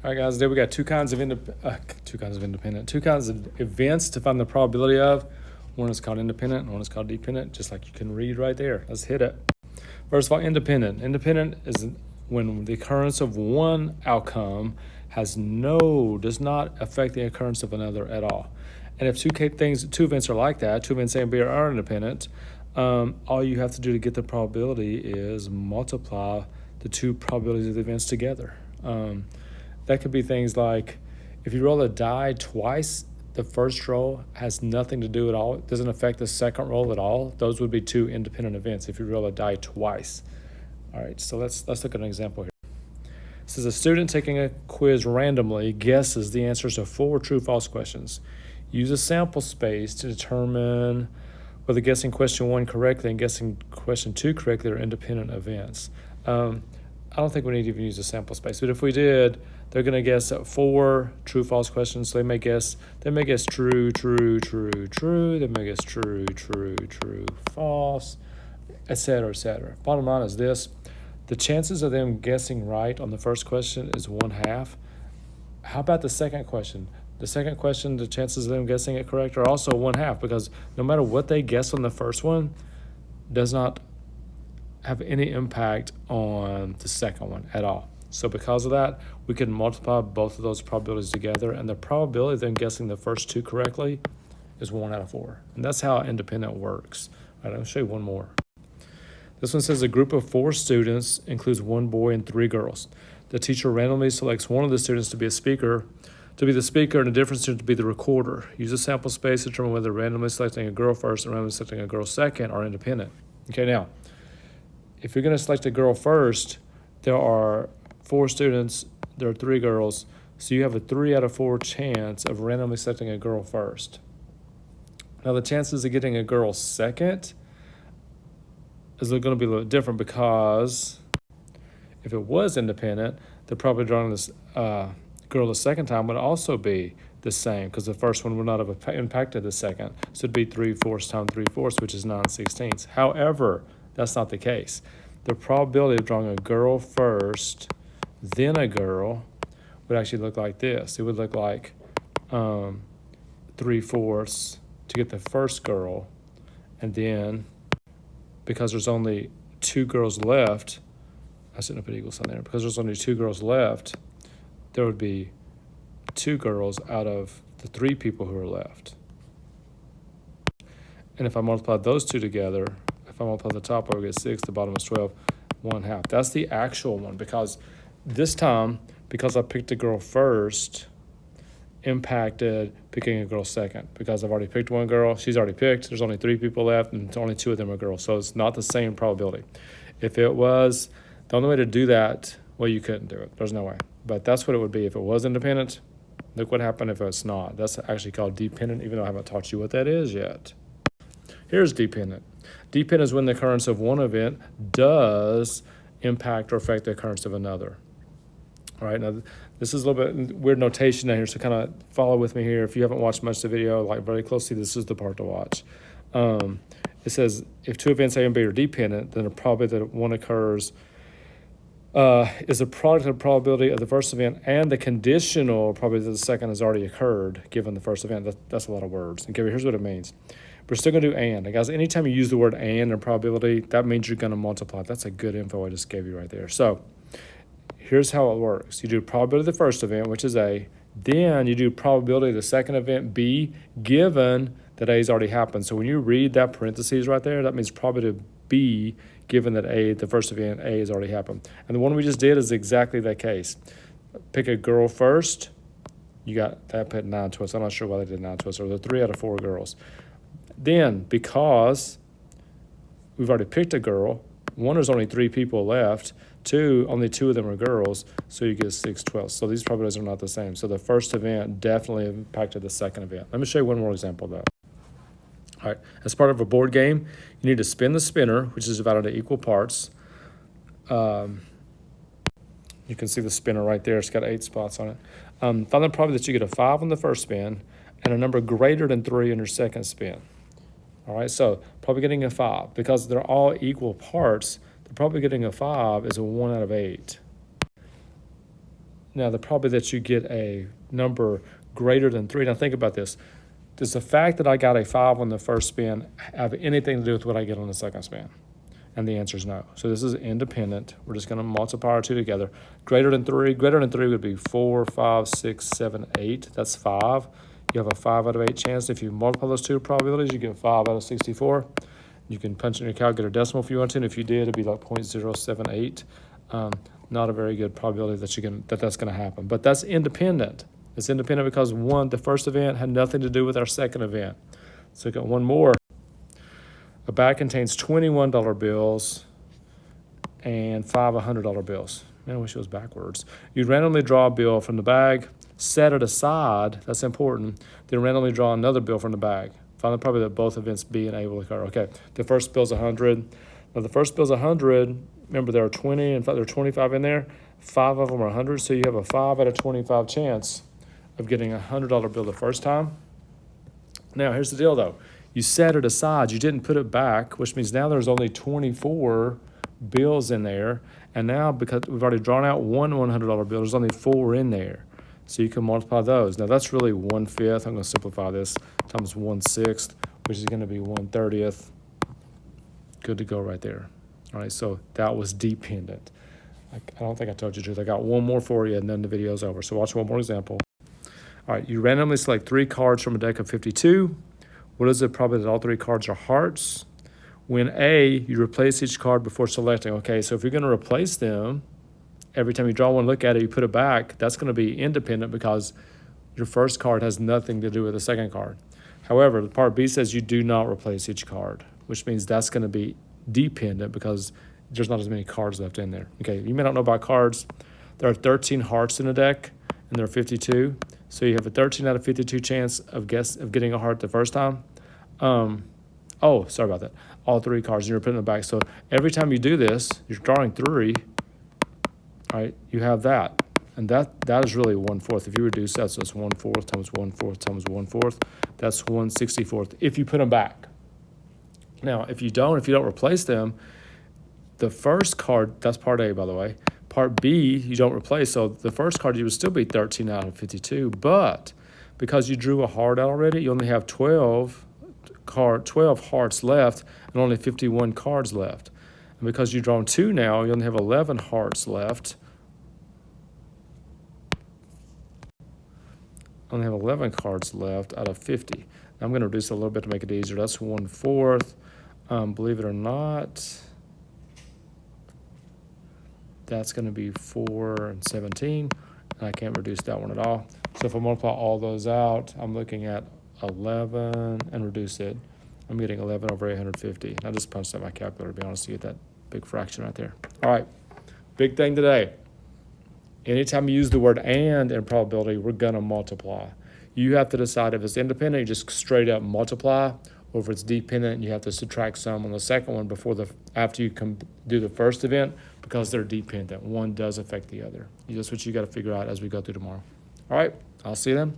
All right, guys, today we got two kinds of events to find the probability of. One is called independent, and one is called dependent, just like you can read right there. Let's hit it. First of all, independent. Independent is when the occurrence of one outcome does not affect the occurrence of another at all. And if two events are like that, two events A and B are independent, all you have to do to get the probability is multiply the two probabilities of the events together. That could be things like if you roll a die twice, the first roll has nothing to do at all. It doesn't affect the second roll at all. Those would be two independent events if you roll a die twice. All right, so let's look at an example here. It says a student taking a quiz randomly guesses the answers to 4 true-false questions. Use a sample space to determine whether guessing question 1 correctly and guessing question 2 correctly are independent events. I don't think we need to even use a sample space, but if we did, they're going to guess 4 true-false questions. So they may guess true, true, true, true. They may guess true, true, true, false, etc., etc. Bottom line is this: the chances of them guessing right on the first question is 1/2. How about the second question? The second question, the chances of them guessing it correct are also 1/2, because no matter what they guess on the first one, does not have any impact on the second one at all. So because of that, we can multiply both of those probabilities together, and the probability of them guessing the first 2 correctly is 1 out of 4. And that's how independent works. All right, I'll show you one more. This one says a group of 4 students includes 1 boy and 3 girls. The teacher randomly selects one of the students to be the speaker, and a different student to be the recorder. Use a sample space to determine whether randomly selecting a girl first and randomly selecting a girl second are independent. Okay, now, if you're going to select a girl first, there are 4 students, there are 3 girls, so you have a 3 out of 4 chance of randomly selecting a girl first. Now, the chances of getting a girl second is going to be a little different, because if it was independent, the probability of drawing this girl the second time would also be the same, because the first one would not have impacted the second. So it'd be 3/4 times 3/4, which is 9/16. However, that's not the case. The probability of drawing a girl first, then a girl, would actually look like this. It would look like 3/4 to get the first girl, and then because there's only 2 girls left, I shouldn't have put equal sign there, because there's only 2 girls left, there would be 2 girls out of the 3 people who are left. And if I multiply those 2 together, if I multiply the top, I would get 6, the bottom is 12, 1/2. That's the actual one, because this time, because I picked a girl first, impacted picking a girl second, because I've already picked one girl, she's already picked, there's only 3 people left, and only 2 of them are girls, so it's not the same probability. If it was, the only way to do that, well, you couldn't do it. There's no way. But that's what it would be if it was independent. Look what happened if it's not. That's actually called dependent, even though I haven't taught you what that is yet. Here's dependent. Dependent is when the occurrence of one event does impact or affect the occurrence of another. All right, now this is a little bit weird notation down here, so kind of follow with me here. If you haven't watched much of the video, like very closely, this is the part to watch. It says if 2 events A and B are dependent, then the probability that one occurs is a product of the probability of the first event and the conditional probability that the second has already occurred given the first event. That's a lot of words. Okay, here's what it means. We're still going to do and. And guys, anytime you use the word and in probability, that means you're going to multiply. That's a good info I just gave you right there. So here's how it works. You do probability of the first event, which is A. Then you do probability of the second event, B, given that A has already happened. So when you read that parentheses right there, that means probability of B, given that A, the first event, A, has already happened. And the one we just did is exactly that case. Pick a girl first. You got that put 9 to us. I'm not sure why they did 9 to us. Or the 3 out of 4 girls. Then, because we've already picked a girl, 1, there's only 3 people left. 2, only 2 of them are girls, so you get 6/12. So these probabilities are not the same. So the first event definitely impacted the second event. Let me show you one more example, though. All right, as part of a board game, you need to spin the spinner, which is divided into equal parts. You can see the spinner right there. It's got 8 spots on it. Find the probability that you get a 5 on the first spin and a number greater than 3 on your second spin. All right, so probably getting a 5. Because they're all equal parts, the probability of getting a 5 is a 1 out of 8. Now, the probability that you get a number greater than 3, now think about this. Does the fact that I got a 5 on the first spin have anything to do with what I get on the second spin? And the answer is no. So this is independent. We're just going to multiply our two together. Greater than 3 would be 4, 5, 6, 7, 8. That's 5. You have a 5 out of 8 chance. If you multiply those two probabilities, you get 5 out of 64. You can punch in your calculator decimal if you want to, and if you did, it'd be like 0.078. Not a very good probability that's going to happen. But that's independent. It's independent because the first event had nothing to do with our second event. So we got one more. A bag contains 21 dollar bills and 5 $100 bills. Man, I wish it was backwards. You randomly draw a bill from the bag, set it aside, that's important, then randomly draw another bill from the bag. Find the probability that both events B and A will occur. Okay, the first bill's 100. Now the first bill's 100, remember there are 20, in fact there are 25 in there, 5 of them are 100, so you have a 5 out of 25 chance of getting a $100 bill the first time. Now here's the deal though. You set it aside, you didn't put it back, which means now there's only 24 bills in there. And now because we've already drawn out one $100 bill, there's only 4 in there. So you can multiply those. Now that's really 1/5. I'm gonna simplify this, times 1/6, which is gonna be 1/30. Good to go right there. All right, so that was dependent. I don't think I told you the truth. I got one more for you and then the video's over. So watch one more example. All right, you randomly select 3 cards from a deck of 52. What is the probability that all 3 cards are hearts? When A, you replace each card before selecting. Okay, so if you're going to replace them, every time you draw one, look at it, you put it back, that's going to be independent because your first card has nothing to do with the second card. However, the part B says you do not replace each card, which means that's going to be dependent because there's not as many cards left in there. Okay, you may not know about cards. There are 13 hearts in a deck, and there are 52. So you have a 13 out of 52 chance of getting a heart the first time. Oh, sorry about that. All 3 cards, and you're putting them back. So every time you do this, you're drawing 3, right? You have that. And that is really 1/4. If you reduce that, so it's 1/4 times 1/4 times 1/4. That's 1/64 if you put them back. Now, if you don't replace them, the first card, that's part A, by the way. Part B, you don't replace, so the first card, you would still be 13 out of 52, but because you drew a heart out already, you only have 12 hearts left and only 51 cards left. And because you've drawn 2 now, you only have 11 hearts left. Only have 11 cards left out of 50. I'm going to reduce it a little bit to make it easier. That's 1/4. Believe it or not, that's going to be 4 and 17, and I can't reduce that one at all. So if I multiply all those out, I'm looking at 11 and reduce it. I'm getting 11 over 850. I just punched out my calculator, to be honest, to get that big fraction right there. All right, big thing today. Anytime you use the word and in probability, we're going to multiply. You have to decide if it's independent, you just straight up multiply, or if it's dependent, you have to subtract some on the second one after you do the first event because they're dependent. One does affect the other. That's what you got to figure out as we go through tomorrow. All right, I'll see you then.